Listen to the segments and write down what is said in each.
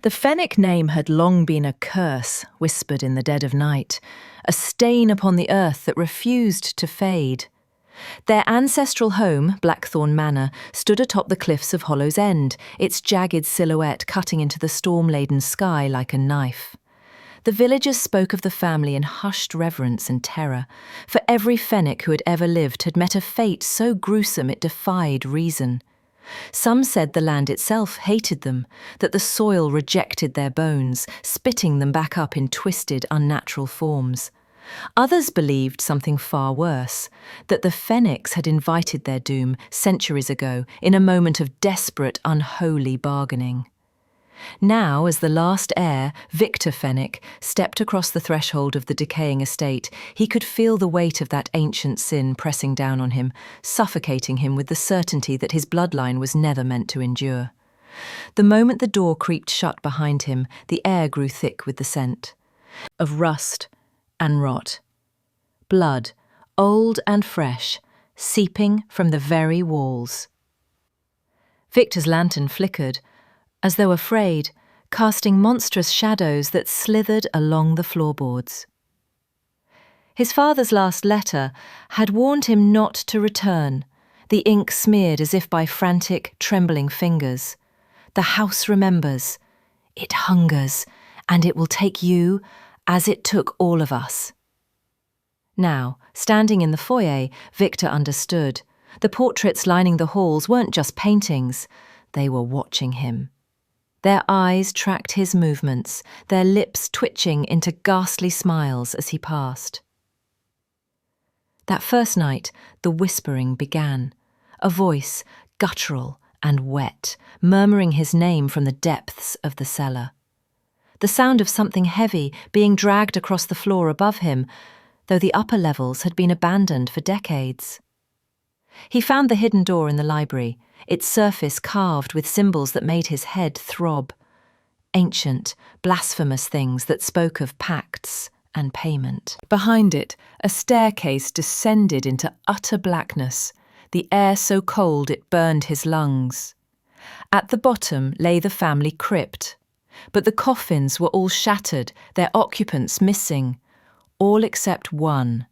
The Fenwick name had long been a curse whispered in the dead of night, a stain upon the earth that refused to fade. Their ancestral home, Blackthorn Manor, stood atop the cliffs of Hollow's End, its jagged silhouette cutting into the storm-laden sky like a knife. The villagers spoke of the family in hushed reverence and terror, for every Fenwick who had ever lived had met a fate so gruesome it defied reason. Some said the land itself hated them, that the soil rejected their bones, spitting them back up in twisted, unnatural forms. Others believed something far worse, that the Fenwicks had invited their doom centuries ago in a moment of desperate, unholy bargaining. Now, as the last heir, Victor Fenwick, stepped across the threshold of the decaying estate, he could feel the weight of that ancient sin pressing down on him, suffocating him with the certainty that his bloodline was never meant to endure. The moment the door creaked shut behind him, the air grew thick with the scent of rust and rot. Blood, old and fresh, seeping from the very walls. Victor's lantern flickered, as though afraid, casting monstrous shadows that slithered along the floorboards. His father's last letter had warned him not to return, the ink smeared as if by frantic, trembling fingers. The house remembers, it hungers, and it will take you as it took all of us. Now, standing in the foyer, Victor understood. The portraits lining the halls weren't just paintings, they were watching him. Their eyes tracked his movements, their lips twitching into ghastly smiles as he passed. That first night, the whispering began, a voice, guttural and wet, murmuring his name from the depths of the cellar. The sound of something heavy being dragged across the floor above him, though the upper levels had been abandoned for decades. He found the hidden door in the library, its surface carved with symbols that made his head throb. Ancient, blasphemous things that spoke of pacts and payment. Behind it, a staircase descended into utter blackness, the air so cold it burned his lungs. At the bottom lay the family crypt, but the coffins were all shattered, their occupants missing, all except one.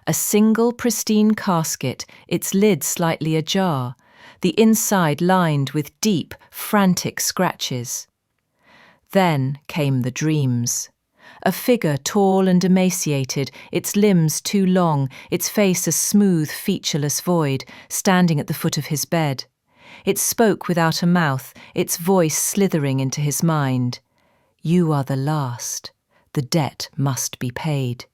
A single pristine casket, its lid slightly ajar, the inside lined with deep, frantic scratches. Then came the dreams. A figure tall and emaciated, its limbs too long, its face a smooth, featureless void, standing at the foot of his bed. It spoke without a mouth, its voice slithering into his mind. You are the last. The debt must be paid.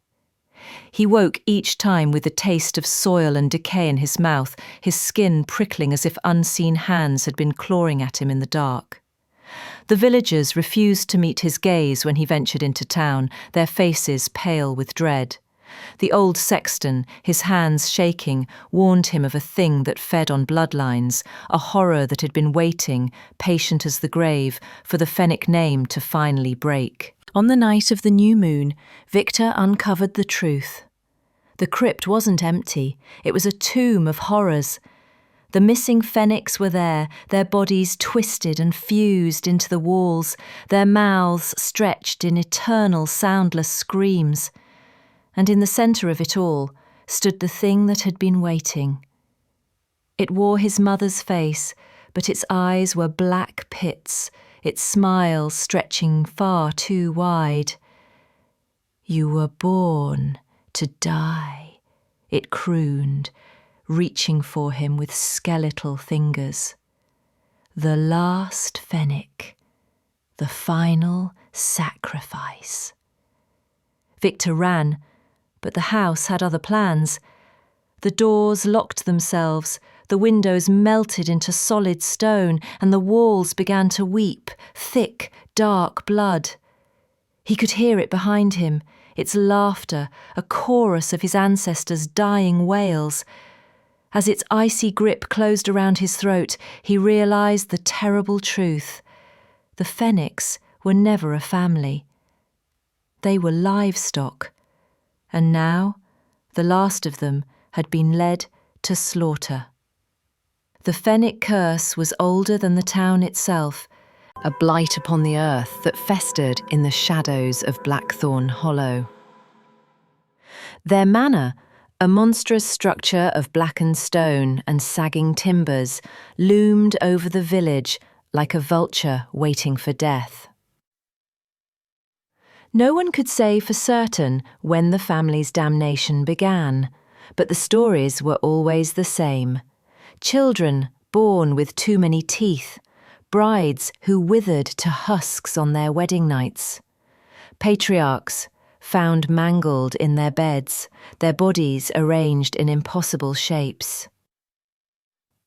He woke each time with the taste of soil and decay in his mouth, his skin prickling as if unseen hands had been clawing at him in the dark. The villagers refused to meet his gaze when he ventured into town, their faces pale with dread. The old sexton, his hands shaking, warned him of a thing that fed on bloodlines, a horror that had been waiting, patient as the grave, for the Fenwick name to finally break. On the night of the new moon, Victor uncovered the truth. The crypt wasn't empty, it was a tomb of horrors. The missing Fenwicks were there, their bodies twisted and fused into the walls, their mouths stretched in eternal soundless screams. And in the centre of it all stood the thing that had been waiting. It wore his mother's face, but its eyes were black pits, its smile stretching far too wide. You were born to die, it crooned, reaching for him with skeletal fingers. The last Fenwick, the final sacrifice. Victor ran, but the house had other plans. The doors locked themselves, the windows melted into solid stone, and the walls began to weep, thick, dark blood. He could hear it behind him, its laughter, a chorus of his ancestors' dying wails. As its icy grip closed around his throat, he realised the terrible truth. The Fenwicks were never a family. They were livestock, and now the last of them had been led to slaughter. The Fenwick curse was older than the town itself, a blight upon the earth that festered in the shadows of Blackthorn Hollow. Their manor, a monstrous structure of blackened stone and sagging timbers, loomed over the village like a vulture waiting for death. No one could say for certain when the family's damnation began, but the stories were always the same. Children born with too many teeth, brides who withered to husks on their wedding nights, patriarchs found mangled in their beds, their bodies arranged in impossible shapes.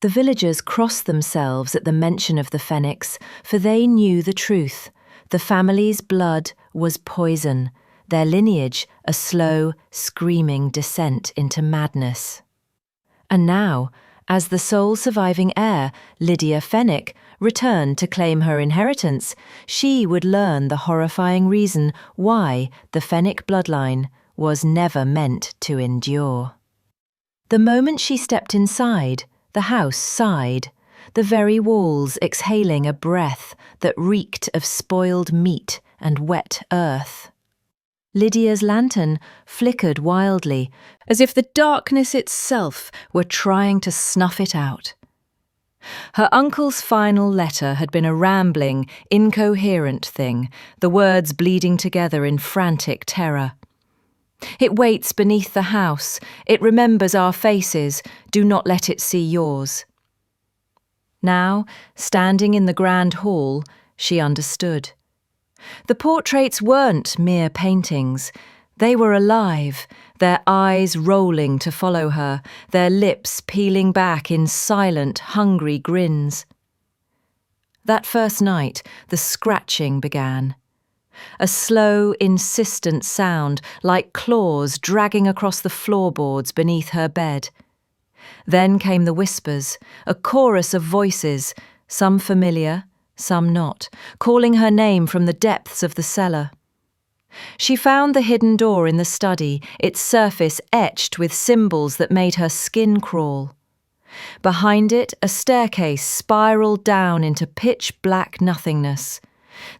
The villagers crossed themselves at the mention of the Fenwicks, for they knew the truth. The family's blood was poison, their lineage a slow, screaming descent into madness. And now, as the sole surviving heir, Lydia Fenwick, returned to claim her inheritance, she would learn the horrifying reason why the Fenwick bloodline was never meant to endure. The moment she stepped inside, the house sighed, the very walls exhaling a breath that reeked of spoiled meat and wet earth. Lydia's lantern flickered wildly, as if the darkness itself were trying to snuff it out. Her uncle's final letter had been a rambling, incoherent thing, the words bleeding together in frantic terror. "It waits beneath the house. It remembers our faces. Do not let it see yours." Now, standing in the grand hall, she understood. The portraits weren't mere paintings. They were alive, their eyes rolling to follow her, their lips peeling back in silent, hungry grins. That first night, the scratching began. A slow, insistent sound, like claws dragging across the floorboards beneath her bed. Then came the whispers, a chorus of voices, some familiar, some not, calling her name from the depths of the cellar. She found the hidden door in the study, its surface etched with symbols that made her skin crawl. Behind it, a staircase spiraled down into pitch-black nothingness,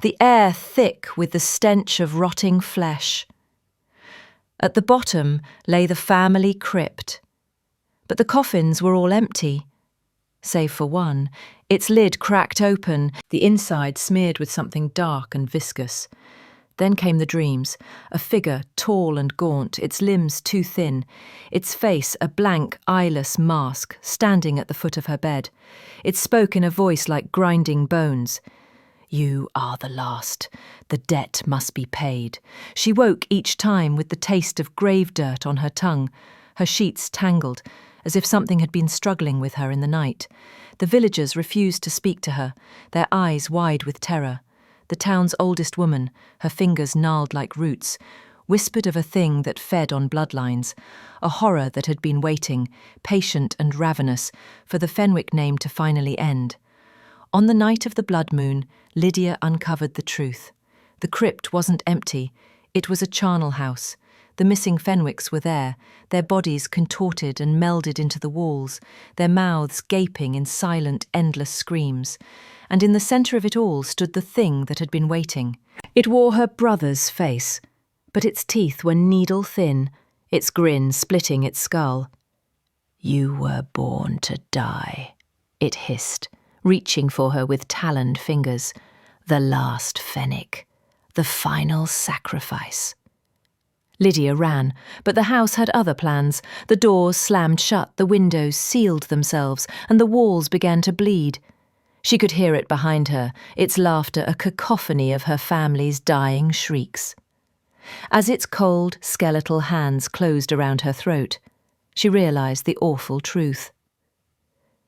the air thick with the stench of rotting flesh. At the bottom lay the family crypt, but the coffins were all empty, save for one, its lid cracked open, the inside smeared with something dark and viscous. Then came the dreams, a figure tall and gaunt, its limbs too thin, its face a blank, eyeless mask, standing at the foot of her bed. It spoke in a voice like grinding bones. "You are the last. The debt must be paid." She woke each time with the taste of grave dirt on her tongue, her sheets tangled, as if something had been struggling with her in the night. The villagers refused to speak to her, their eyes wide with terror. The town's oldest woman, her fingers gnarled like roots, whispered of a thing that fed on bloodlines, a horror that had been waiting, patient and ravenous, for the Fenwick name to finally end. On the night of the blood moon, Lydia uncovered the truth. The crypt wasn't empty, it was a charnel house. The missing Fenwicks were there, their bodies contorted and melded into the walls, their mouths gaping in silent, endless screams. And in the centre of it all stood the thing that had been waiting. It wore her brother's face, but its teeth were needle-thin, its grin splitting its skull. "You were born to die," it hissed, reaching for her with taloned fingers. "The last Fenwick, the final sacrifice." Lydia ran, but the house had other plans. The doors slammed shut, the windows sealed themselves, and the walls began to bleed. She could hear it behind her, its laughter a cacophony of her family's dying shrieks. As its cold, skeletal hands closed around her throat, she realised the awful truth.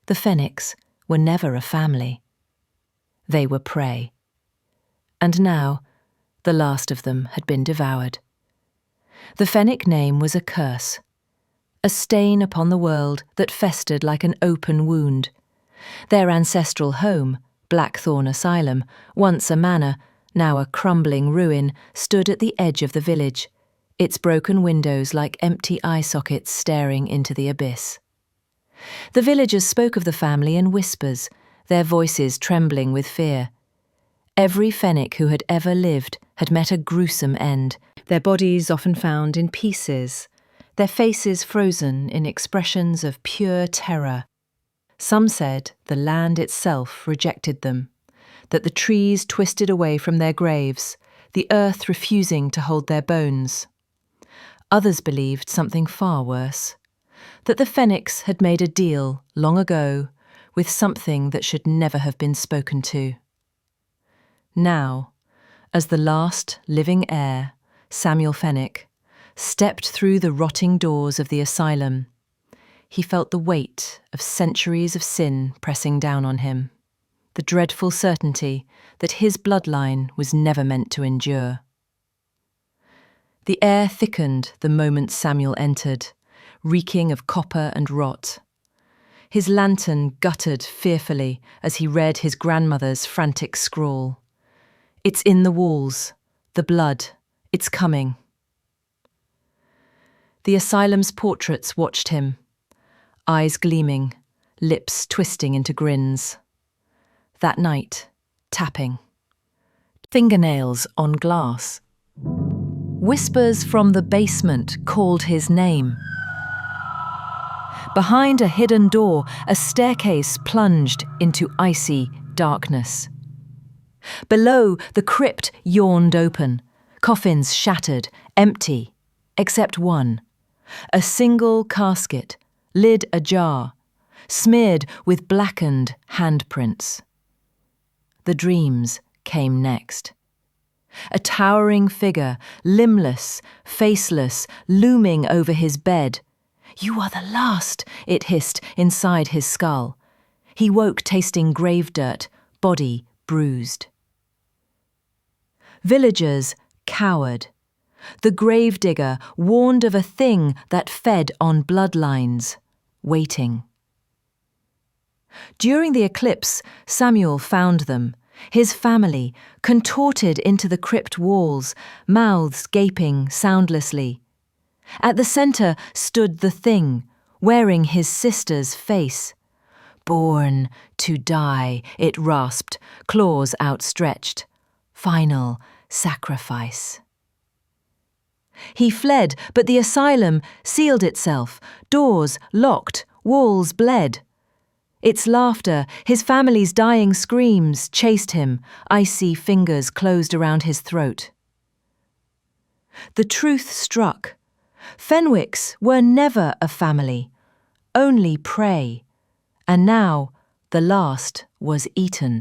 The Fenwicks were never a family. They were prey. And now, the last of them had been devoured. The Fenwick name was a curse, a stain upon the world that festered like an open wound. Their ancestral home, Blackthorn Asylum, once a manor, now a crumbling ruin, stood at the edge of the village, its broken windows like empty eye sockets staring into the abyss. The villagers spoke of the family in whispers, their voices trembling with fear. Every Fenwick who had ever lived had met a gruesome end, their bodies often found in pieces, their faces frozen in expressions of pure terror. Some said the land itself rejected them, that the trees twisted away from their graves, the earth refusing to hold their bones. Others believed something far worse, that the Fenwicks had made a deal long ago with something that should never have been spoken to. Now, as the last living heir, Samuel Fenwick, stepped through the rotting doors of the asylum, he felt the weight of centuries of sin pressing down on him, the dreadful certainty that his bloodline was never meant to endure. The air thickened the moment Samuel entered, reeking of copper and rot. His lantern guttered fearfully as he read his grandmother's frantic scrawl. "It's in the walls. The blood. It's coming." The asylum's portraits watched him, eyes gleaming, lips twisting into grins. That night, tapping. Fingernails on glass. Whispers from the basement called his name. Behind a hidden door, a staircase plunged into icy darkness. Below, the crypt yawned open, coffins shattered, empty, except one. A single casket, lid ajar, smeared with blackened handprints. The dreams came next. A towering figure, limbless, faceless, looming over his bed. "You are the last," it hissed inside his skull. He woke tasting grave dirt, body bruised. Villagers cowered. The gravedigger warned of a thing that fed on bloodlines, waiting. During the eclipse, Samuel found them, his family, contorted into the crypt walls, mouths gaping soundlessly. At the centre stood the thing, wearing his sister's face. "Born to die," it rasped, claws outstretched. "Final sacrifice." He fled, but the asylum sealed itself, doors locked, walls bled. Its laughter, his family's dying screams, chased him, icy fingers closed around his throat. The truth struck. Fenwicks were never a family, only prey, and now the last was eaten.